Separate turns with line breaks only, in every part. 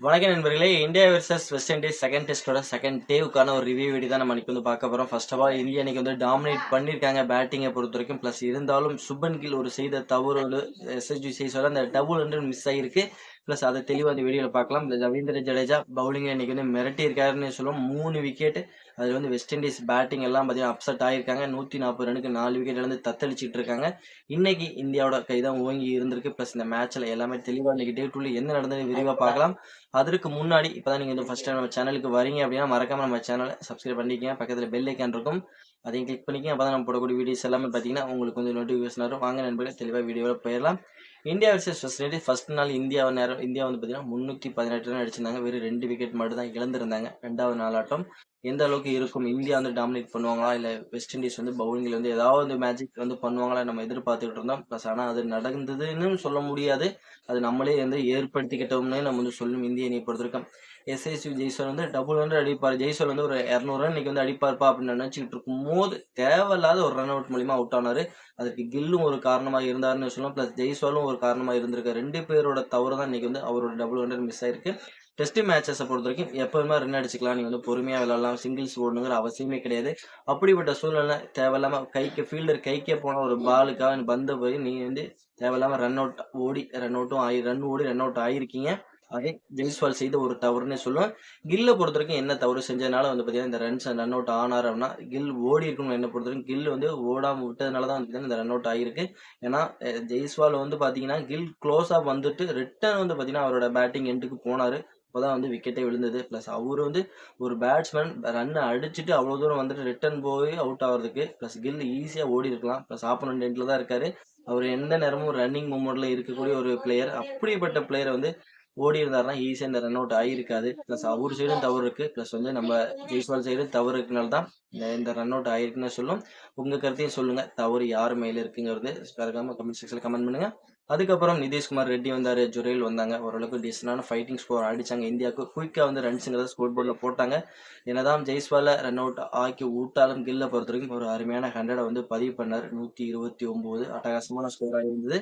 வணக்கம் நண்பர்களே. India versus West Indies second டெஸ்டோட செகண்ட் டேவுக்கான ஒரு ரிவ்யூ வீடியோ தான் நம்ம இன்னைக்கு வந்து பார்க்க போறோம். ஃபர்ஸ்ட் ஆஃப் ஆல் இந்தியா இன்னைக்கு வந்து டாமினேட் பண்ணியிருக்காங்க பேட்டிங்கை பொறுத்த வரைக்கும். ப்ளஸ் இருந்தாலும் சுப்மன் கில் ஒரு செய்த தவறு வந்து எஸ்எஸ்ஜி செய்ய அந்த டபுள் வந்து மிஸ் ஆகிருக்கு. ப்ளஸ் அதை தெளிவாக அந்த வீடியோவில் பார்க்கலாம். ரவீந்திர ஜடேஜா பவுலிங்கை இன்னைக்கு வந்து மிரட்டி இருக்காருன்னு சொல்லுவோம். 3 விக்கெட். அதில் வந்து வெஸ்ட் இண்டீஸ் பேட்டிங் எல்லாம் பார்த்தீங்கன்னா அப்செட் ஆகியிருக்காங்க. 140 ரனுக்கு 4 விக்கெட் இழந்து தத்தளிச்சிட்டு இருக்காங்க. இன்னைக்கு இந்தியாவோட கைதான் ஓங்கி இருந்திருக்கு. ப்ளஸ் இந்த மேட்ச்ல எல்லாமே தெளிவாக இன்னைக்கு டே டூல என்ன நடந்தது விரிவாக பார்க்கலாம். அதற்கு முன்னாடி இப்போதான் நீங்கள் இந்த ஃபஸ்ட் டைம் நம்ம சேனலுக்கு வரீங்க அப்படின்னா மறக்காம நம்ம சேனலை சப்ஸ்கிரைப் பண்ணிக்கங்க. பக்கத்தில் பெல் ஐக்கான் இருக்கும், அதையும் கிளிக் பண்ணிக்கங்க. அப்போ தான் நம்ம போடக்கூடிய வீடியோஸ் எல்லாமே பார்த்தீங்கன்னா உங்களுக்கு வந்து நோட்டிஃபிகேஷன் வரும். வாங்க நண்பர்களே, தெளிவாக வீடியோவில் போயிடலாம். India versus west Indies first நாள் இந்தியா வந்து பார்த்தீங்கன்னா 318 ரன் அடிச்சிருந்தாங்க. வெறும் 2 விக்கெட் மட்டும் தான் இழந்திருந்தாங்க. ரெண்டாவது நாளாட்டம் எந்த அளவுக்கு இருக்கும், இந்தியா வந்து டாமினேட் பண்ணுவாங்களா, இல்லை வெஸ்ட் இண்டீஸ் வந்து பவுலிங்கில் வந்து ஏதாவது மேஜிக் வந்து பண்ணுவாங்களா நம்ம எதிர்பார்த்துக்கிட்டு இருந்தோம். ப்ளஸ் ஆனால் அது நடந்ததுன்னு சொல்ல முடியாது. அது நம்மளே வந்து ஏற்படுத்திக்கிட்டோம்னு நம்ம வந்து சொல்லும். இந்திய அணியை பொறுத்திருக்கோம். எஸ்எஸ்வி ஜெய்ஸ்வால் வந்து டபுள் வந்து அடிப்பார். ஜெய்ஸ்வால் வந்து ஒரு 200 ரன் இன்னைக்கு வந்து அடிப்பார்ப்பா அப்படின்னு நினைச்சிட்டு இருக்கும் போது தேவையில்லாத ஒரு ரன் அவுட் மூலியமா அவுட் ஆனாரு. அதுக்கு கில்லும் ஒரு காரணமாக இருந்தாருன்னு சொல்லலாம். பிளஸ் ஜெய்ஸ்வாலும் ஒரு காரணமாக இருந்திருக்கு. 2 பேரோட தவறு தான் இன்னைக்கு வந்து அவரோட டபுள் வந்து மிஸ் ஆயிருக்கு. டெஸ்ட் மேட்சஸை பொறுத்த வரைக்கும் எப்பவுமே ரன் அடிச்சுக்கலாம், நீங்க வந்து பொறுமையா விளையாடலாம், சிங்கிள்ஸ் ஓடணுங்கிற அவசியமே கிடையாது. அப்படிப்பட்ட சூழ்நிலை தேவையில்லாம ஃபீல்டர் கைக்கே போன ஒரு பாலுக்காக பந்த போய் நீங்க வந்து தேவையில்லாம ரன் அவுட் ஓடி ரன் அவுட்டும் ரன் அவுட் ஆகிருக்கீங்க. அதே ஜெய்ஸ்வால் செய்த ஒரு தவறுன்னு சொல்லுவேன். கில்ல பொறுத்த வரைக்கும் என்ன தவறு செஞ்சதுனால வந்து பார்த்தீங்கன்னா இந்த ரன் அவுட் ஆனார் அப்படின்னா, கில் ஓடி இருக்கணும். என்ன பொறுத்த வரைக்கும் கில் வந்து ஓடாமல் விட்டதுனால தான் வந்து இந்த ரன் அவுட் ஆகிருக்கு. ஏன்னா ஜெய்ஸ்வால் வந்து பார்த்தீங்கன்னா கில் க்ளோஸாக வந்துட்டு ரிட்டர்ன் வந்து பார்த்தீங்கன்னா அவரோட பேட்டிங் எண்டுக்கு போனார். அப்போதான் வந்து விக்கெட்டே விழுந்தது. ப்ளஸ் அவர் வந்து ஒரு பேட்ஸ்மேன் ரன் அடிச்சுட்டு அவ்வளோ தூரம் வந்துட்டு ரிட்டர்ன் போய் அவுட் ஆகிறதுக்கு ப்ளஸ் கில் ஈஸியாக ஓடி இருக்கலாம். ப்ளஸ் ஆப்போனன்ட் எண்டில் தான் இருக்காரு. அவர் எந்த நேரமும் ரன்னிங் மூமெண்ட்ல இருக்கக்கூடிய ஒரு பிளேயர். அப்படிப்பட்ட பிளேயரை வந்து ஓடி இருந்தாருன்னா ஈஸியாக இந்த ரன் அவுட் ஆகிருக்காது. ப்ளஸ் அவர் சைடும் தவறு இருக்கு. ப்ளஸ் வந்து நம்ம ஜெய்ஸ்வால் சைடும் தவறு இருக்கனால தான் இந்த ரன் அவுட் ஆகிருக்குன்னு சொல்லும். உங்க கருத்தையும் சொல்லுங்க, தவறு யார் மேல இருக்குங்கிறது மறக்காம கமெண்ட் செக்ஷன்ல கமெண்ட் பண்ணுங்க. அதுக்கப்புறம் நிதிஷ்குமார் ரெட்டி வந்தார், ஜுரேல் வந்தாங்க. ஓரளவுக்கு டீசெண்டான ஃபைட்டிங் ஸ்கோர் அடிச்சாங்க. இந்தியாவுக்கு குயிக்காக வந்து ரன்ஸுங்கிறத ஸ்கோர் போர்டில் போட்டாங்க. என்னதான் ஜெய்ஸ்வாலை ரன் அவுட் ஆக்கி விட்டாலும் கில்லை பொறுத்த வரைக்கும் ஒரு அருமையான 100 வந்து பதிவு பண்ணார். 129 அட்டகாசமான ஸ்கோராக இருந்தது.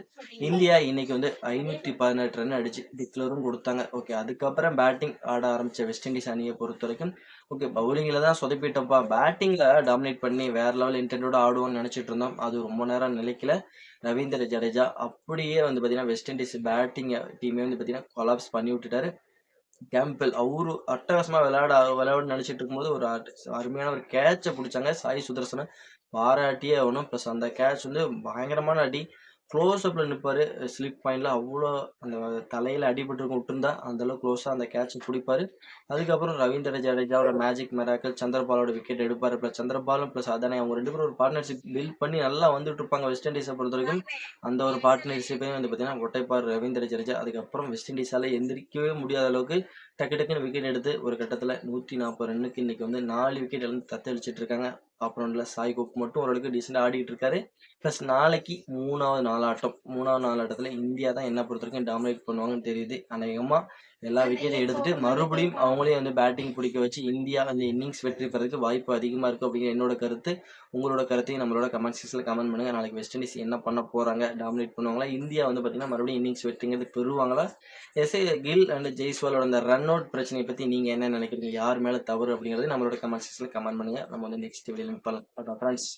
இந்தியா இன்னைக்கு வந்து 518 ரன் அடிச்சு டிக்ளரும் கொடுத்தாங்க. ஓகே, அதுக்கப்புறம் பேட்டிங் ஆட ஆரம்பிச்ச வெஸ்ட் இண்டீஸ் அணியை பொறுத்த வரைக்கும் ஓகே பவுலிங்கில் தான் சொதப்பிட்டப்பா, பேட்டிங்கில் டாமினேட் பண்ணி வேற லெவல் இன்டென்டோட ஆடுவோம்னு நினச்சிட்டு இருந்தோம். அது ரொம்ப நேரம் நிலைக்கல. ரவீந்திர ஜடேஜா அப்படியே வந்து பார்த்தீங்கன்னா வெஸ்ட் இண்டீஸ் பேட்டிங் டீமே வந்து பார்த்தீங்கன்னா கொலாப்ஸ் பண்ணி விட்டுட்டாரு. கேம்பெல் அவரு அட்டகாசமா விளையாட நினைச்சிட்டு இருக்கும்போது ஒரு அருமையான ஒரு கேட்சை பிடிச்சாங்க. சாய் சுதர்சனை பாராட்டியே ஆகணும். ப்ளஸ் அந்த கேட்ச் வந்து பயங்கரமான அடி. க்ளோஸ் அப்ல நிற்பாரு. ஸ்லிப் பாயிண்ட்ல அவ்வளோ அந்த தலையில அடிபட்டு விட்டுருந்தா அந்த அளவுக்கு க்ளோஸா அந்த கேட்சை பிடிப்பாரு. அதுக்கப்புறம் ரவீந்திர ஜடேஜாவோட மேஜிக் மிராக்கல் சந்திரபாலோட விக்கெட் எடுப்பாரு. ப்ளஸ் சந்திரபாலும் ப்ளஸ் அதானே அவங்க 2 பேரும் ஒரு பார்ட்னர்ஷிப் பில்ட் பண்ணி நல்லா வந்துட்டு இருப்பாங்க. வெஸ்ட் இண்டீஸை பொறுத்த வரைக்கும் அந்த ஒரு பார்ட்னர்ஷிப்பையும் வந்து பார்த்தீங்கன்னா ஒட்டைப்பார் ரவீந்திர ஜடேஜா. அதுக்கப்புறம் வெஸ்ட் இண்டீஸால எந்திரிக்கவே முடியாத அளவுக்கு டக்கு டக்குன்னு விக்கெட் எடுத்து ஒரு கட்டத்தில் 140 ரன்னுக்கு இன்னைக்கு வந்து 4 விக்கெட் வந்து தத்தளிச்சிட்டு இருக்காங்க. ஆப்போனண்ட்ல சாய் குக் மட்டும் ஓரளவுக்கு டீசெண்டாக ஆடிட்டு இருக்காரு. ப்ளஸ் நாளைக்கு மூணாவது நாளாட்டத்தில் இந்தியா தான் என்ன பொறுத்த வரைக்கும் டாமினேட் பண்ணுவாங்கன்னு தெரியுது. அநேகமாக எல்லா விக்கெட்டையும் எடுத்துட்டு மறுபடியும் அவங்களே வந்து பேட்டிங் பிடிக்க வச்சு இந்தியா வந்து இன்னிங்ஸ் வெற்றி பெறதுக்கு வாய்ப்பு அதிகமாக இருக்கும் அப்படிங்கிற என்னோட கருத்து. உங்களோட கருத்தையும் நம்மளோட கமெண்ட் செக்ஷனில் கமெண்ட் பண்ணுங்க. நாளைக்கு வெஸ்ட் இண்டீஸ் என்ன பண்ண போறாங்க, டாமினேட் பண்ணுவாங்களா, இந்தியா வந்து பார்த்தீங்கன்னா மறுபடியும் இன்னிங்ஸ் வெற்றிங்கிறது பெறுவாங்களா, கில் அண்ட் ஜெய்ஸ்வாலோட அந்த ரன் அவுட் பிரச்சனையை பற்றி நீங்கள் என்ன நினைக்கிறீங்க, யார் மேலே தவறு அப்படிங்கிறது நம்மளோட கமெண்ட் செக்ஷனில் கமெண்ட் பண்ணுங்க. நம்ம வந்து நெக்ஸ்ட் வீடியோவில் பார்க்கலாம் ஃப்ரெண்ட்ஸ்.